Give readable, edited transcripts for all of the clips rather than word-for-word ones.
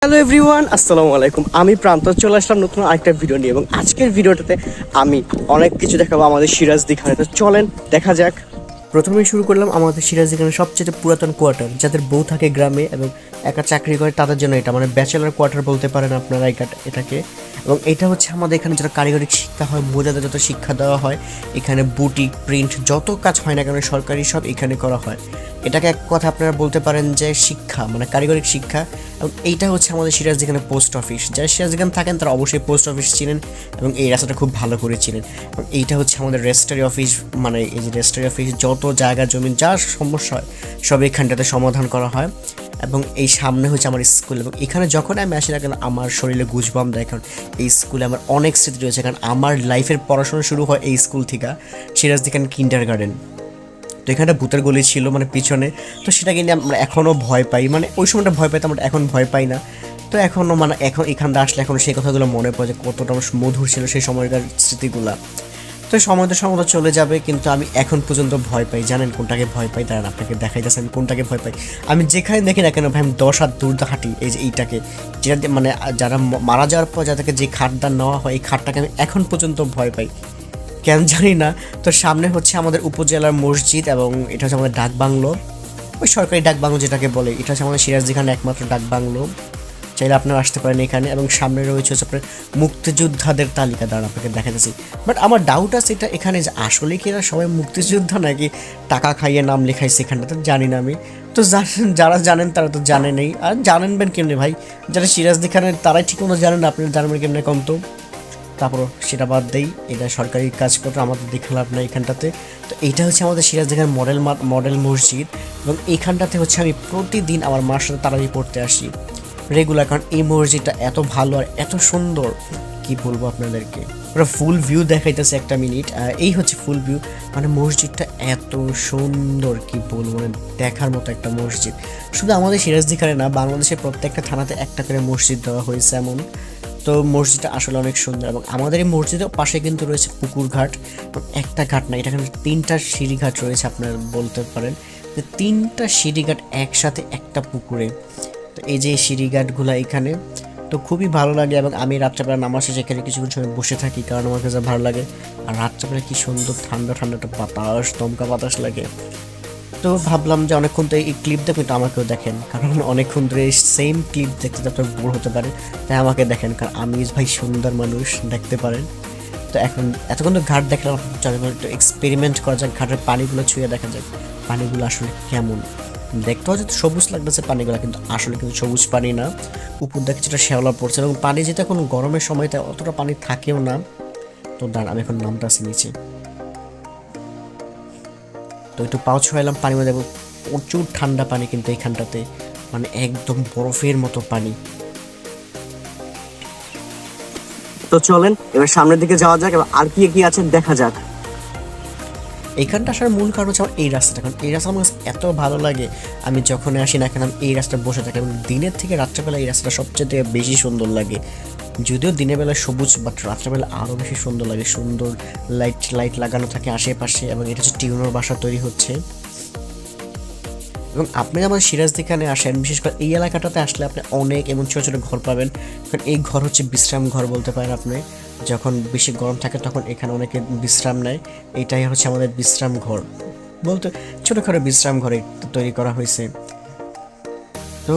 Hello everyone, আসসালামু আলাইকুম। আমি প্রান্ত চলে আসলাম নতুন আরেকটা ভিডিও নিয়ে এবং আজকের ভিডিওটাতে আমি অনেক কিছু দেখাবো আমাদের সিরাজদি খানে। তো চলেন দেখা যাক। প্রথমেই শুরু করলাম আমাদের সিরাজদি খানের সবচেয়ে পুরাতন কোয়ার্টার, যাদের বউ থাকে গ্রামে এবং একা চাকরি করে তাদের জন্য এটা মানে ব্যাচেলার কোয়ার্টার বলতে পারেন আপনারা এটাকে। এবং এটা হচ্ছে আমাদের এখানে যারা কারিগরি শিক্ষা হয়, মহিলাদের যত শিক্ষা দেওয়া হয়, এখানে বুটিক প্রিন্ট যত কাজ হয় না কেন সরকারি সব এখানে করা হয়। এটাকে এক কথা আপনারা বলতে পারেন যে শিক্ষা মানে কারিগরি শিক্ষা। এবং এইটা হচ্ছে আমাদের সিরাজদি খানের পোস্ট অফিস। যারা সিরাজদি খান থাকেন তারা অবশ্যই পোস্ট অফিস চিনেন এবং এই রাস্তাটা খুব ভালো করে চিনেন। এবং এইটা হচ্ছে আমাদের রেজিস্ট্রারি অফিস, মানে এই যে রেজিস্ট্রারি অফিস যত জায়গা জমি যার সমস্যা হয় সব এইখানটাতে সমাধান করা হয়। এবং এই সামনে হচ্ছে আমার স্কুল এবং এখানে যখন আমি আসি না কেন আমার শরীরে গুজবাম দেয়, কারণ এই স্কুলে আমার অনেক স্মৃতি রয়েছে। কারণ আমার লাইফের পড়াশোনা শুরু হয় এই স্কুল থেকে, সিরাজদি খান কিন্ডারগার্টেন। তো এখানে ভূতের গলি ছিল মানে পিছনে, তো সেটাকে নিয়ে আমরা এখনও ভয় পাই, মানে ওই সময়টা ভয় পাইতাম, আমরা এখন ভয় পাই না। তো এখনও মানে এখন এখান থেকে আসলে এখন সেই কথাগুলো মনে পড়ে যে কতটা মধুর ছিল সেই সময়কার স্মৃতিগুলো। তো সময় চলে যাবে, কিন্তু আমি এখন পর্যন্ত ভয় পাই। জানেন কোনটাকে ভয় পাই? দাঁড়ান আপনাকে দেখাই যাচ্ছে আমি কোনটাকে ভয় পাই। আমি যেখানে দেখি না কেন ভাই আমি 10 হাত দূর হাঁটি এই যে এইটাকে, যেটা মানে যারা মারা যাওয়ার পর যাদেরকে যে খাটটা নেওয়া হয় এই খাটটাকে আমি এখন পর্যন্ত ভয় পাই, কেন জানি না। তো সামনে হচ্ছে আমাদের উপজেলার মসজিদ এবং এটা হচ্ছে আমাদের ডাক বাংলো, ওই সরকারি ডাক বাংলো যেটাকে বলে। এটা হচ্ছে আমাদের সিরাজদি খানের একমাত্র ডাক বাংলো, চাইলে আপনারা আসতে পারেন এখানে। এবং সামনে রয়েছে হচ্ছে আপনার মুক্তিযোদ্ধাদের তালিকা, দ্বারা আপনাকে দেখা যাচ্ছে। বাট আমার ডাউট আছে এটা এখানে যে আসলে কি এরা সবাই মুক্তিযোদ্ধা নাকি টাকা খাইয়ে নাম লেখাইছে এখানটাতে, জানি না আমি। তো যারা জানেন তারা তো জানেনই, আর জানেনবেন কেমনি ভাই? যারা সিরাজদি খানের তারাই ঠিক মতো জানেন না, আপনি জানবেন কেমনি কম? তো তারপরও সেটা বাদ দেই, এটা সরকারি কাজপত্র আমাদের দেখে লাভ নাই এখানটাতে। তো এইটা হচ্ছে আমাদের সিরাজদি খানের মডেল মসজিদ এবং এইখানটাতে হচ্ছে আমি প্রতিদিন আমার মার সাথে তারাবি পড়তে আসি রেগুলার, কারণ এই মসজিদটা এত ভালো আর এত সুন্দর, কি বলবো আপনাদেরকে। ওরা ফুল ভিউ দেখাইতেছে একটা মিনিট, এই হচ্ছে ফুল ভিউ, মানে মসজিদটা এত সুন্দর কি বলবো, মানে দেখার মতো একটা মসজিদ। শুধু আমাদের সিরাজদি খানে না, বাংলাদেশের প্রত্যেকটা থানাতে একটা করে মসজিদ দেওয়া হয়েছে এমন। তো মসজিদটা আসলে অনেক সুন্দর এবং আমাদের এই মসজিদের পাশে কিন্তু রয়েছে পুকুর ঘাট। একটা ঘাট না, এটা কিন্তু 3টা সিঁড়িঘাট রয়েছে, আপনারা বলতে পারেন যে 3টা সিঁড়িঘাট একসাথে একটা পুকুরে। তো এই যে সিঁড়িঘাটগুলো এখানে, তো খুবই ভালো লাগে। এবং আমি রাত্রেবেলা নামাজ শেষে এখানে কিছুক্ষণ সময় বসে থাকি, কারণ আমার কাছে ভালো লাগে। আর রাত্রেবেলা কি সুন্দর ঠান্ডা ঠান্ডা একটা বাতাস, দমকা বাতাস লাগে। তো ভাবলাম যে অনেকক্ষণ তো এই ক্লিপ দেখুন, তো আমাকেও দেখেন, কারণ অনেকক্ষণ ধরে সেম ক্লিপ দেখতে তো আপনার বোর হতে পারে, তাই আমাকে দেখেন, কারণ আমি ভাই সুন্দর মানুষ, দেখতে পারেন। তো এখন এতক্ষণ তো ঘাট দেখলাম, একটু এক্সপেরিমেন্ট করা যাক, ঘাটের পানিগুলো ছুঁয়ে দেখা যাক পানিগুলো আসলে কেমন। দেখতে হয়তো সবুজ লাগতেছে পানিগুলো, কিন্তু আসলে কিন্তু সবুজ পানি না, উপর দেখে যেটা শ্যাওলা পড়ছে। এবং পানি যেটা এখন গরমের সময় তাই অতটা পানি থাকেও না। তো দাঁড়ান আমি এখন নামটা আসি নিচে, তো একটু পাও ছড়াইলাম পানির মধ্যে, প্রচুর ঠান্ডা পানি কিন্তু এইখানটাতে, মানে একদম বরফের মতো পানি। তো চলেন এবার সামনের দিকে যাওয়া যাক এবং আর কি কি আছে দেখা যাক। এইখানটা আসার মূল কারণ হচ্ছে আমার এই রাস্তাটা, কারণ এই রাস্তা আমার কাছে এত ভালো লাগে। আমি যখন আসি না কেন আমি এই রাস্তায় বসে থাকি এবং দিনের থেকে রাত্রেবেলা এই রাস্তাটা সবচেয়ে বেশি সুন্দর লাগে। যদিও দিনের বেলা সবুজ, বাট রাত্রেবেলা আরও বেশি সুন্দর লাগে। সুন্দর লাইট লাগানো থাকে আশেপাশে এবং এটা হচ্ছে টিউনের বাসা তৈরি হচ্ছে। এবং আপনি যেমন সিরাজদি খানে আসেন, বিশেষ করে এই এলাকাটাতে আসলে আপনি অনেক এমন ছোটো ছোটো ঘর পাবেন, কারণ এই ঘর হচ্ছে বিশ্রাম ঘর বলতে পারেন আপনি। যখন বেশি গরম থাকে তখন এখানে অনেকে বিশ্রাম নেয়, এইটাই হচ্ছে আমাদের বিশ্রাম ঘর বলতে, ছোটোখাটো বিশ্রাম ঘরে তৈরি করা হয়েছে। তো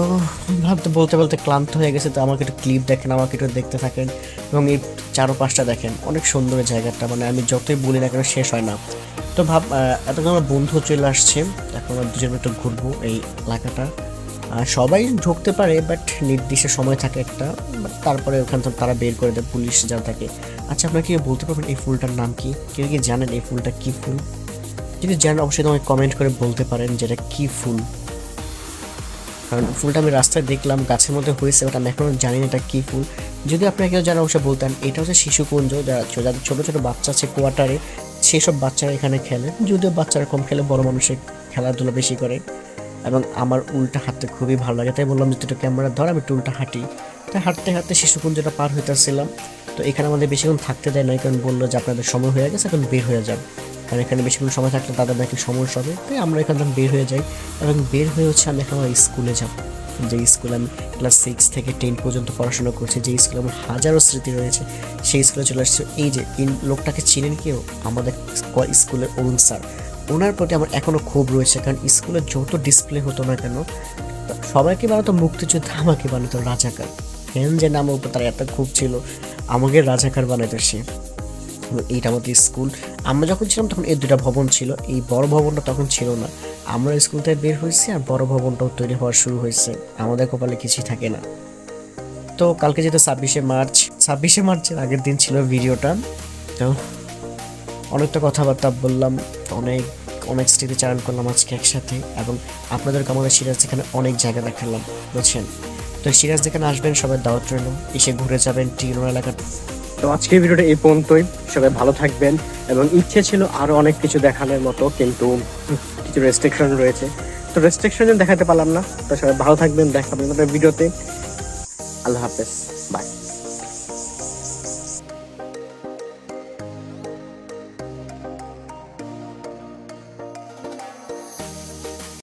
বলতে বলতে ক্লান্ত হয়ে গেছে, তো আমাকে একটু ক্লিপ দেখেন, আমাকে একটু দেখতে থাকেন এবং এই চারপাশটা দেখেন, অনেক সুন্দর জায়গাটা, মানে আমি যতই বলি না কেন শেষ হয় না। তো এতক্ষণ আমার বন্ধু চলে আসছে, এখন আমরা দুজন একটু ঘুরবো এই এলাকাটা। সবাই ঢুকতে পারে, বাট নির্দিষ্ট সময় থাকে একটা, বাট তারপরে ওখান থেকে তারা বের করে দেয় পুলিশ যা থাকে। আচ্ছা আপনারা কি বলতে পারবেন এই ফুলটার নাম কি? কেউ কি জানেন এই ফুলটা কি ফুল? যদি জানেন অবশ্যই তোমাকে কমেন্ট করে বলতে পারেন যে এটা কী ফুল, কারণ ফুলটা আমি রাস্তায় দেখলাম গাছের মধ্যে হয়েছে, বাট আমি এখনও জানি না এটা কী ফুল। যদি আপনারা কেউ জানেন অবশ্যই বলতেন। এটা হচ্ছে শিশুকুঞ্জ, যাদের ছোটো ছোটো বাচ্চা আছে কোয়ার্টারে, সেই সব বাচ্চারা এখানে খেলে। যদিও বাচ্চারা কম খেলে, বড় মানুষের খেলাধুলা বেশি করে। এবং আমার উল্টা হাঁটতে খুবই ভালো লাগে, তাই বললাম যে একটু ক্যামেরা ধর, আমি একটু উল্টা হাঁটি। তাই হাঁটতে হাঁটতে শিশুকুঞ্জটা পার হইতেছিলাম। তো এখানে আমাদের বেশিক্ষণ থাকতে দেয় না, কারণ বললো যে আপনাদের সময় হয়ে গেছে, এখন বের হয়ে যান, কারণ এখানে বেশিক্ষণ সময় থাকলে তাদের নাকি সমস্যা হবে। তাই আমরা এখান থেকে বের হয়ে যাই এবং বের হয়ে হচ্ছে আমি এখন আমার স্কুলে যাব। যে স্কুলে আমি ক্লাস 6 থেকে 10 পর্যন্ত পড়াশোনা করছি, যে স্কুলে আমার হাজারো স্মৃতি রয়েছে, সেই স্কুলে চলে আসছে। এই যে এই লোকটাকে চিনেন কেউ? আমাদের স্কুলের অরুণ স্যার। ওনার প্রতি আমার এখনও ক্ষোভ রয়েছে, কারণ স্কুলে যত ডিসপ্লে হতো না কেন, সবাইকে বানাতো মুক্তিযোদ্ধা, আমাকে বানাতো রাজাকার। হেন যে নামের উপর তার এত ক্ষোভ ছিল, আমাকে রাজাকার বানাইতো সে। এইটা আমাদের স্কুল। আমরা যখন ছিলাম তখন এই দুটা ভবন ছিল, এই বড় ভবনটা তখন ছিল না। আমরা স্কুল থেকে বের হয়েছি আর বড় ভবনটাও তৈরি হওয়া শুরু হয়েছে, আমাদের কপালে কিছুই থাকে না। তো কালকে যেহেতু 26শে মার্চের আগের দিন ছিল ভিডিওটা, তো অনেকটা কথাবার্তা বললাম, অনেক অনেক স্মৃতিচারণ করলাম আজকে একসাথে, এবং আপনাদেরকে আমাদের সিরাজ যেখানে অনেক জায়গা দেখালাম, বুঝছেন? তো সিরাজ যেখানে আসবেন সবাই দাওয়াত রইল, এসে ঘুরে যাবেন টিনোর এলাকা। তো আজকের ভিডিওটা এই পর্যন্তই, সবাই ভালো থাকবেন। এবং ইচ্ছে ছিল আরও অনেক কিছু দেখানোর মতো, কিন্তু কিছু রেস্ট্রিকশন রয়েছে, তো রেস্ট্রিকশন দেখাতে পারলাম না। তো সবাই ভালো থাকবেন, দেখা হবে ভিডিওতে। আল্লাহ হাফেজ, বাই।